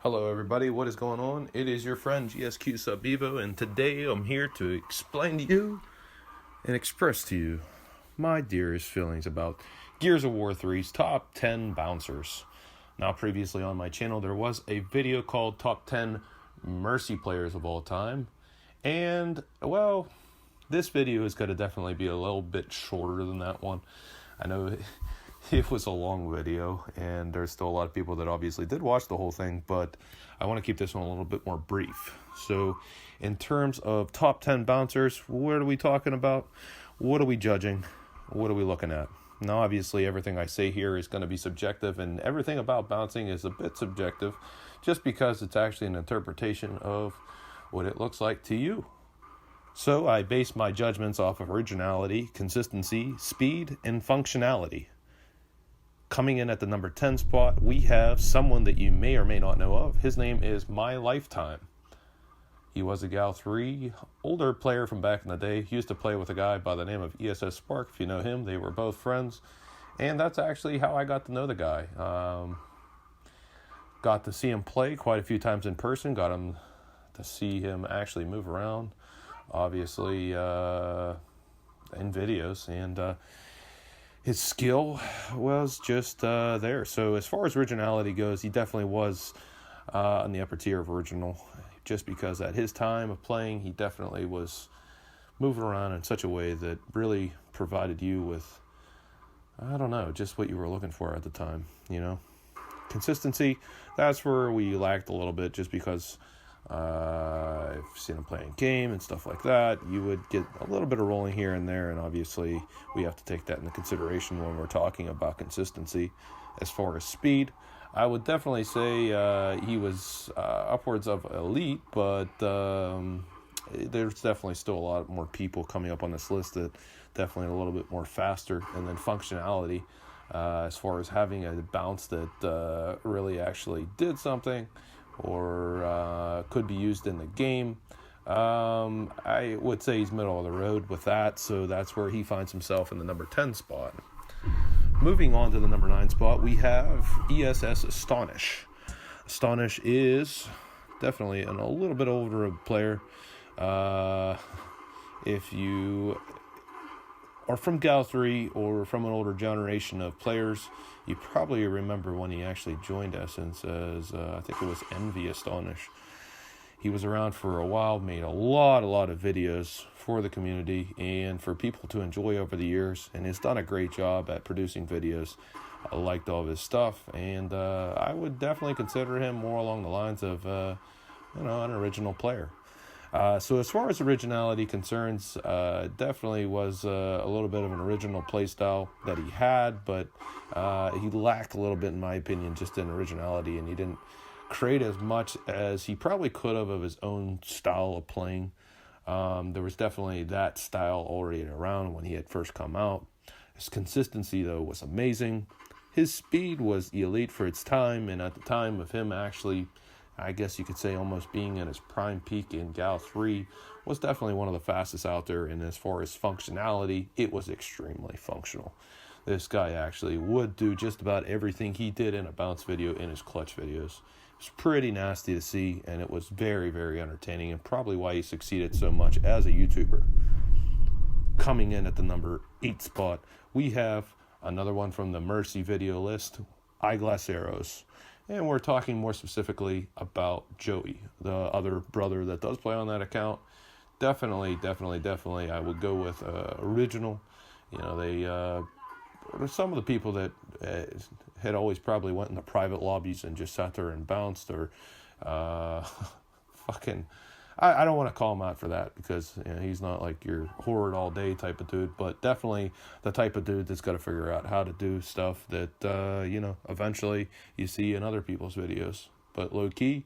Hello everybody, what is going on? It is your friend GSQ Sub Evo, and today I'm here to explain to you and express to you my dearest feelings about Gears of War 3's top 10 bouncers. Now, previously on my channel there was a video called Top 10 Mercy Players of All Time, and well, this video is going to definitely be a little bit shorter than that one. I know it was a long video, and there's still a lot of people that obviously did watch the whole thing, but I want to keep this one a little bit more brief. So, in terms of top 10 bouncers, what are we talking about? What are we judging? What are we looking at? Now, obviously, everything I say here is going to be subjective, and everything about bouncing is a bit subjective, just because it's actually an interpretation of what it looks like to you. So, I base my judgments off of originality, consistency, speed, and functionality. Coming in at the number 10 spot, we have someone that you may or may not know of. His name is My LifeTiimE. He was a Gal 3 older player from back in the day. He used to play with a guy by the name of ESS Spark. If you know him, they were both friends. And that's actually how I got to know the guy. Got to see him play quite a few times in person. Got him to see him actually move around, obviously, in videos. And his skill was just there. So as far as originality goes, he definitely was on the upper tier of original, just because at his time of playing, he definitely was moving around in such a way that really provided you with, I don't know, just what you were looking for at the time, you know. Consistency, that's where we lacked a little bit, just because I've seen him playing game and stuff like that. You would get a little bit of rolling here and there, and obviously we have to take that into consideration when we're talking about consistency. As far as speed, I would definitely say he was upwards of elite, but there's definitely still a lot more people coming up on this list that definitely a little bit more faster. And then functionality, as far as having a bounce that really actually did something, or could be used in the game. I would say he's middle of the road with that, so that's where he finds himself in the number 10 spot. Moving on to the number 9 spot, we have Ess Astonish. Astonish is definitely a little bit older player. If you are from Gal 3 or from an older generation of players, you probably remember when he actually joined Essence as, I think it was Ess Astonish. He was around for a while, made a lot of videos for the community and for people to enjoy over the years, and has done a great job at producing videos. I liked all of his stuff, and I would definitely consider him more along the lines of, an original player. So as far as originality concerns, definitely was a little bit of an original play style that he had, but he lacked a little bit, in my opinion, just in originality, and he didn't create as much as he probably could have of his own style of playing. There was definitely that style already around when he had first come out. His consistency, though, was amazing. His speed was elite for its time, and at the time of him actually, I guess you could say, almost being in his prime peak in Gal 3, was definitely one of the fastest out there. And as far as functionality, it was extremely functional. This guy actually would do just about everything he did in a bounce video in his clutch videos. It was pretty nasty to see, and it was very, very entertaining, and probably why he succeeded so much as a YouTuber. Coming in at the number 8 spot, we have another one from the Mercy video list, iGlassArrows. And we're talking more specifically about Joey, the other brother that does play on that account. Definitely, I would go with original. You know, they some of the people that had always probably went into private lobbies and just sat there and bounced, or I don't want to call him out for that, because he's not like your Horde all day type of dude, but definitely the type of dude that's got to figure out how to do stuff that, eventually you see in other people's videos. But low key,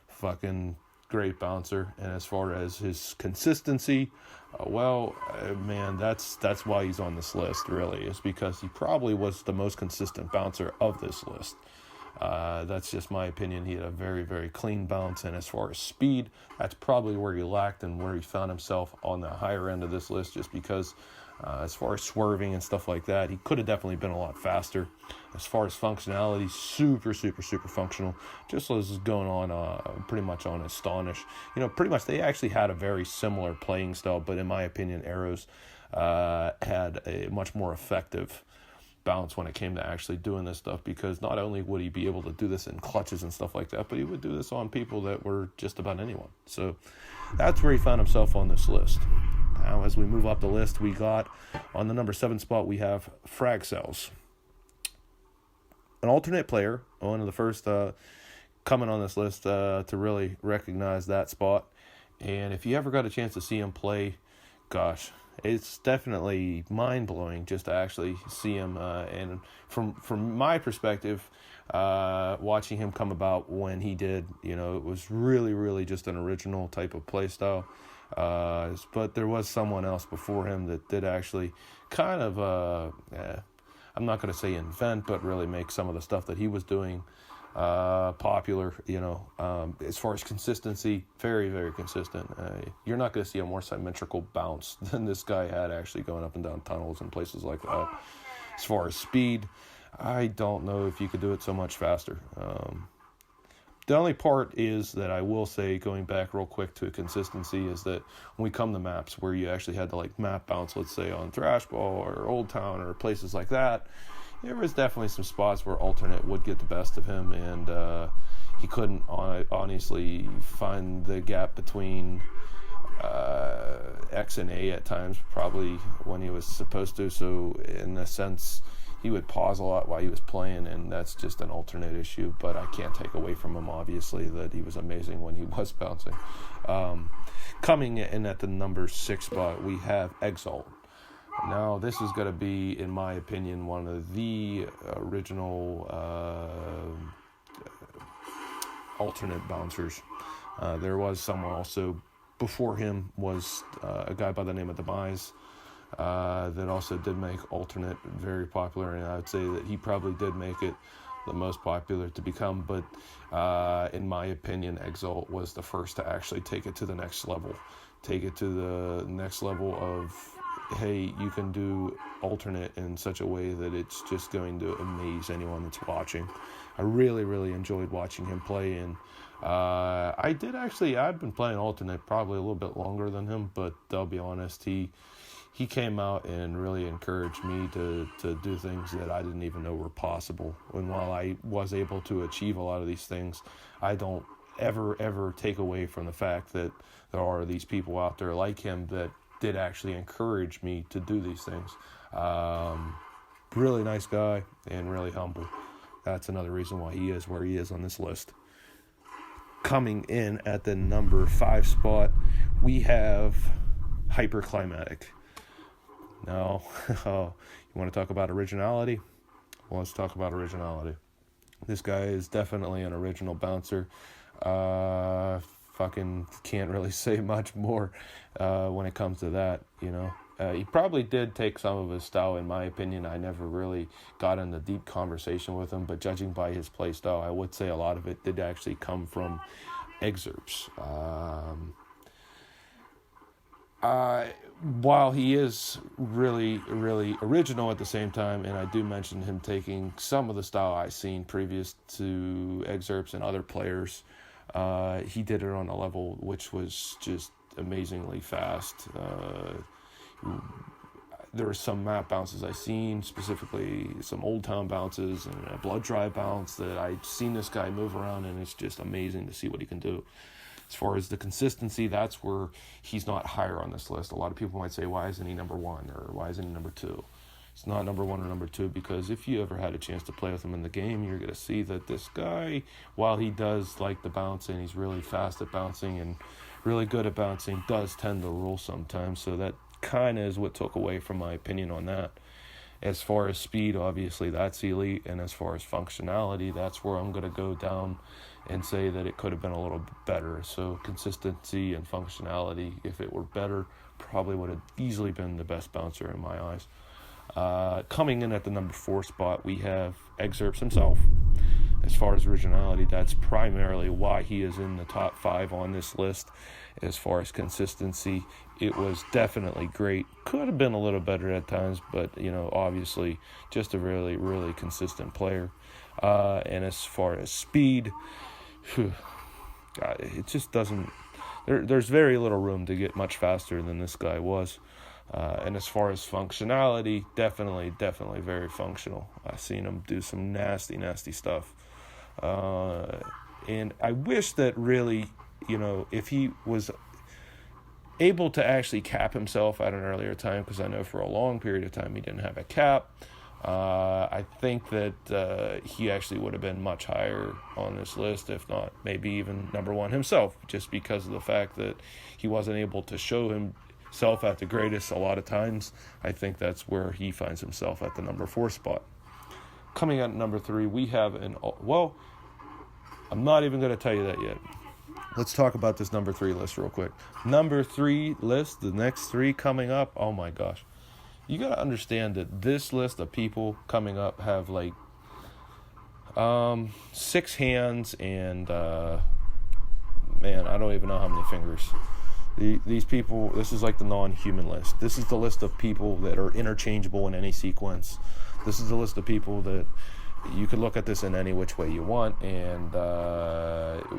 fucking great bouncer. And as far as his consistency, man, that's why he's on this list, really, is because he probably was the most consistent bouncer of this list. That's just my opinion. He had a very, very clean bounce, and as far as speed, that's probably where he lacked and where he found himself on the higher end of this list, just because As far as swerving and stuff like that, he could have definitely been a lot faster. As far as functionality, super functional, just as is going on pretty much on Astonish. Pretty much they actually had a very similar playing style, but in my opinion, Arrows had a much more effective bounce when it came to actually doing this stuff, because not only would he be able to do this in clutches and stuff like that, but he would do this on people that were just about anyone. So that's where he found himself on this list. Now, as we move up the list, we got on the number 7 spot, we have Fragsells, an alternate player, one of the first coming on this list to really recognize that spot. And if you ever got a chance to see him play, gosh, it's definitely mind-blowing just to actually see him. And from my perspective, watching him come about when he did, it was really just an original type of play style. But there was someone else before him that did actually kind of, I'm not going to say invent, but really make some of the stuff that he was doing popular. As far as consistency, very consistent. You're not going to see a more symmetrical bounce than this guy had, actually going up and down tunnels and places like that. As far as speed, I don't know if you could do it so much faster. The only part is that I will say, going back real quick to consistency, is that when we come to maps where you actually had to map bounce, let's say on Thrashball or Old Town or places like that, there was definitely some spots where alternate would get the best of him, and he couldn't honestly find the gap between X and A at times, probably when he was supposed to. So in a sense, he would pause a lot while he was playing, and that's just an alternate issue. But I can't take away from him, obviously, that he was amazing when he was bouncing. Coming in at the number 6 spot, we have Exalt. Now, this is going to be, in my opinion, one of the original alternate bouncers. There was someone also before him, was a guy by the name of Demise, that also did make alternate very popular, and I would say that he probably did make it the most popular to become, but in my opinion, Exalt was the first to actually take it to the next level. Take it to the next level of, hey, you can do alternate in such a way that it's just going to amaze anyone that's watching. I really enjoyed watching him play, and I've been playing alternate probably a little bit longer than him, but I'll be honest, he came out and really encouraged me to do things that I didn't even know were possible. And while I was able to achieve a lot of these things, I don't ever take away from the fact that there are these people out there like him that did actually encourage me to do these things. Really nice guy and really humble. That's another reason why he is where he is on this list. Coming in at the number 5 spot, we have Climatic. Now, you want to talk about originality? Well, let's talk about originality. This guy is definitely an original bouncer. Fucking can't really say much more when it comes to that, He probably did take some of his style, in my opinion. I never really got into deep conversation with him, but judging by his play style, I would say a lot of it did actually come from Exerptz. While he is really original at the same time, and I do mention him taking some of the style I've seen previous to Exerptz and other players, he did it on a level which was just amazingly fast. There were some map bounces I've seen, specifically some Old Town bounces and a Blood Drive bounce that I've seen this guy move around, and it's just amazing to see what he can do. As far as the consistency, that's where he's not higher on this list. A lot of people might say, why isn't he number 1 or why isn't he number 2? It's not number 1 or number 2 because if you ever had a chance to play with him in the game, you're going to see that this guy, while he does like the bouncing, he's really fast at bouncing and really good at bouncing, does tend to roll sometimes. So that kind of is what took away from my opinion on that. As far as speed, obviously that's elite, and as far as functionality, that's where I'm going to go down and say that it could have been a little bit better. So consistency and functionality, if it were better, probably would have easily been the best bouncer in my eyes. Coming in at the number 4 spot, we have Exerptz himself. as far as originality, that's primarily why he is in the top 5 on this list. As far as consistency, it was definitely great. Could have been a little better at times, but, obviously just a really, really consistent player. And as far as speed, God, it just doesn't... There's very little room to get much faster than this guy was. And as far as functionality, definitely very functional. I've seen him do some nasty stuff. And I wish that really, if he was able to actually cap himself at an earlier time, because I know for a long period of time he didn't have a cap. I think that he actually would have been much higher on this list, if not maybe even number 1 himself, just because of the fact that he wasn't able to show himself at the greatest a lot of times. I think that's where he finds himself at the number 4 spot. Coming at number 3, we have I'm not even going to tell you that yet. Let's talk about this number 3 list real quick. Number 3 list, the next 3 coming up, oh my gosh. You got to understand that this list of people coming up have 6 hands and, I don't even know how many fingers. These people, this is like the non-human list. This is the list of people that are interchangeable in any sequence. This is the list of people that you could look at this in any which way you want, and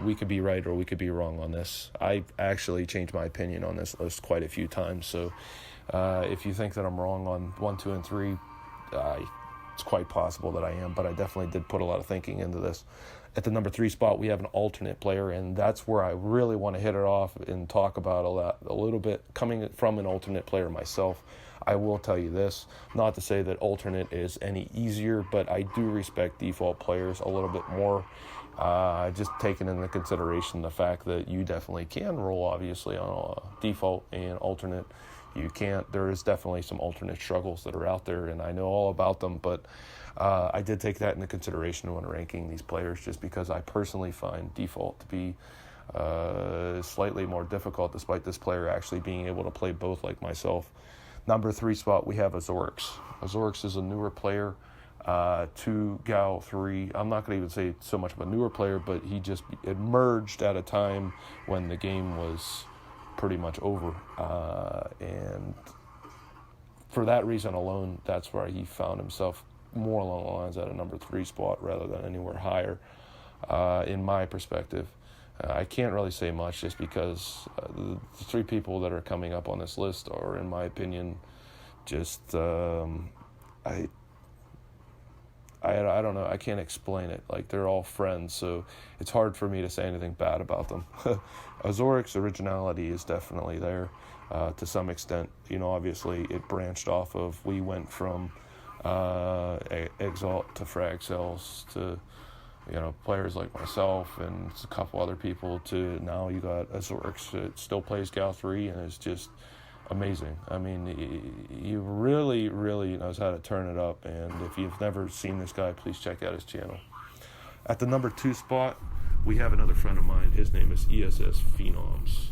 we could be right or we could be wrong on this. I've actually changed my opinion on this list quite a few times, so if you think that I'm wrong on 1, 2, and 3, it's quite possible that I am, but I definitely did put a lot of thinking into this. At the number 3 spot, we have an alternate player, and that's where I really want to hit it off and talk about a little bit. Coming from an alternate player myself, I will tell you this, not to say that alternate is any easier, but I do respect default players a little bit more. Just taking into consideration the fact that you definitely can roll, obviously, on a default and alternate. You can't. There is definitely some alternate struggles that are out there, and I know all about them, but I did take that into consideration when ranking these players, just because I personally find default to be slightly more difficult, despite this player actually being able to play both like myself. Number 3 spot, we have Azuriikz. Azuriikz is a newer player to Gal 3. I'm not going to even say so much of a newer player, but he just emerged at a time when the game was pretty much over. And for that reason alone, that's where he found himself more along the lines at a number 3 spot rather than anywhere higher, in my perspective. I can't really say much, just because the 3 people that are coming up on this list are, in my opinion, just I don't know. I can't explain it. They're all friends, so it's hard for me to say anything bad about them. Azuriikz originality is definitely there to some extent. Obviously it branched off of, we went from Exalt to Fragsells to players like myself and a couple other people, to now you got Azuriikz that still plays Gal 3 and is just amazing. I mean, he really, really knows how to turn it up, and if you've never seen this guy, please check out his channel. At the number 2 spot, we have another friend of mine. His name is ESS PhenoMnz.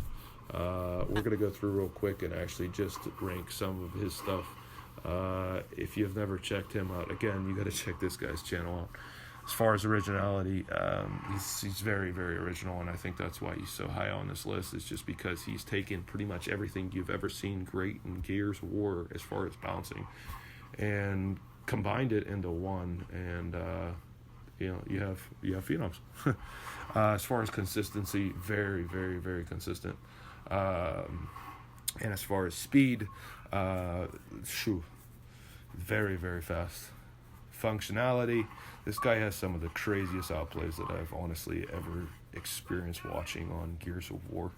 We're going to go through real quick and actually just rank some of his stuff. If you've never checked him out, again, you got to check this guy's channel out. As far as originality, he's very, very original, and I think that's why he's so high on this list, is just because he's taken pretty much everything you've ever seen great in Gears of War as far as bouncing and combined it into one, and you have PhenoMnz. As far as consistency, very, very, very consistent. And as far as speed, very, very fast. Functionality, this guy has some of the craziest outplays that I've honestly ever experienced watching on Gears of War.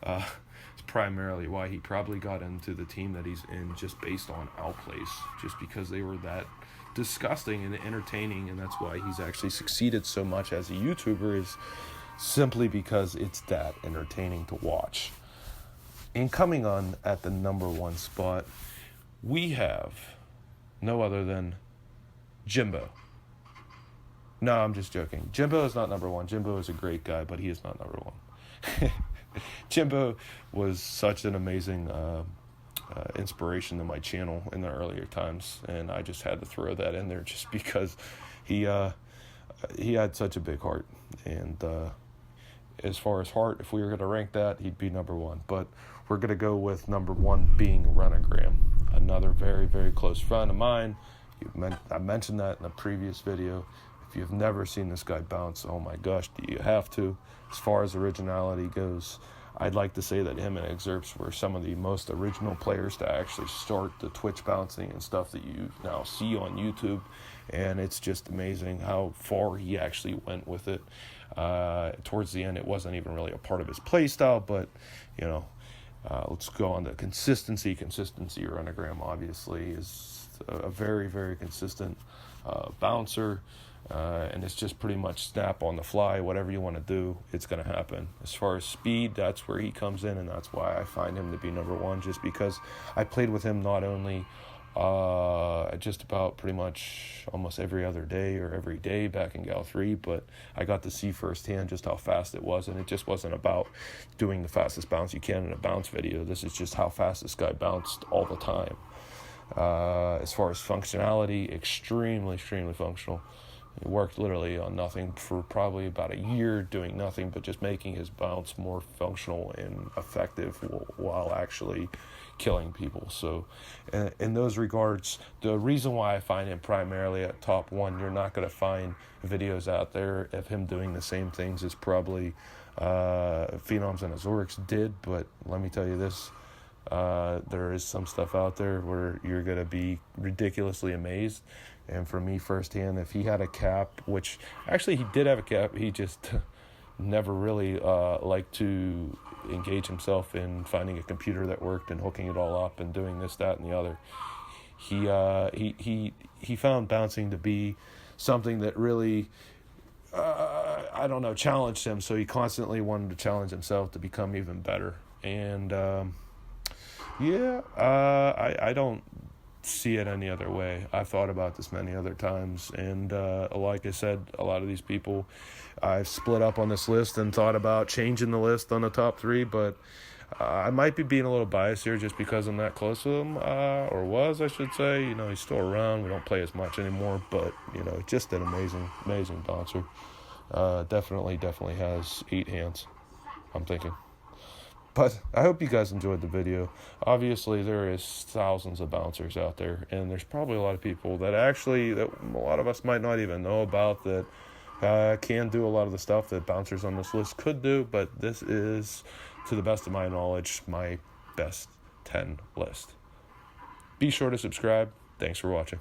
It's primarily why he probably got into the team that he's in, just based on outplays, just because they were that disgusting and entertaining, and that's why he's actually succeeded so much as a YouTuber, is simply because it's that entertaining to watch. And coming on at the number 1 spot, we have no other than Jimbo. No, I'm just joking. Jimbo is not number 1. Jimbo is a great guy, but he is not number 1. Jimbo was such an amazing inspiration to my channel in the earlier times, and I just had to throw that in there just because he he had such a big heart. And as far as heart, if we were going to rank that, he'd be number one. But we're going to go with number one being Renagram, another very, very close friend of mine. I mentioned that in a previous video. If you've never seen this guy bounce, oh my gosh, do you have to? As far as originality goes, I'd like to say that him and Exerpts were some of the most original players to actually start the Twitch bouncing and stuff that you now see on YouTube. And it's just amazing how far he actually went with it. Towards the end, it wasn't even really a part of his play style, but, you know, let's go on to consistency. Consistency, Renagram obviously is a very, very consistent bouncer. And it's just pretty much snap on the fly. Whatever you want to do, it's going to happen. As far as speed, that's where he comes in, and that's why I find him to be number one, just because I played with him not only just about pretty much almost every other day or every day back in Gal 3, but I got to see firsthand just how fast it was, and it just wasn't about doing the fastest bounce you can in a bounce video. This is just how fast this guy bounced all the time. As far as functionality, extremely functional. He worked literally on nothing for probably about a year, doing nothing but just making his bounce more functional and effective while actually killing people. So in those regards, the reason why I find him primarily at top one, you're not going to find videos out there of him doing the same things as probably PhenoMnz and Azuriikz did, but let me tell you this, there is some stuff out there where you're going to be ridiculously amazed. And for me firsthand, if he had a cap, which actually he did have a cap, he just never really liked to engage himself in finding a computer that worked and hooking it all up and doing this, that, and the other. He found bouncing to be something that really, I don't know, challenged him. So he constantly wanted to challenge himself to become even better. And I don't see it any other way. I've thought about this many other times, and like I said, a lot of these people I've split up on this list and thought about changing the list on the top three, but I might be being a little biased here just because I'm that close to him, or was, I should say. You know, he's still around. We don't play as much anymore, but, you know, just an amazing bouncer. Definitely has 8 hands, I'm thinking. But I hope you guys enjoyed the video. Obviously, there is thousands of bouncers out there, and there's probably a lot of people that a lot of us might not even know about that can do a lot of the stuff that bouncers on this list could do, but this is, to the best of my knowledge, my best 10 list. Be sure to subscribe. Thanks for watching.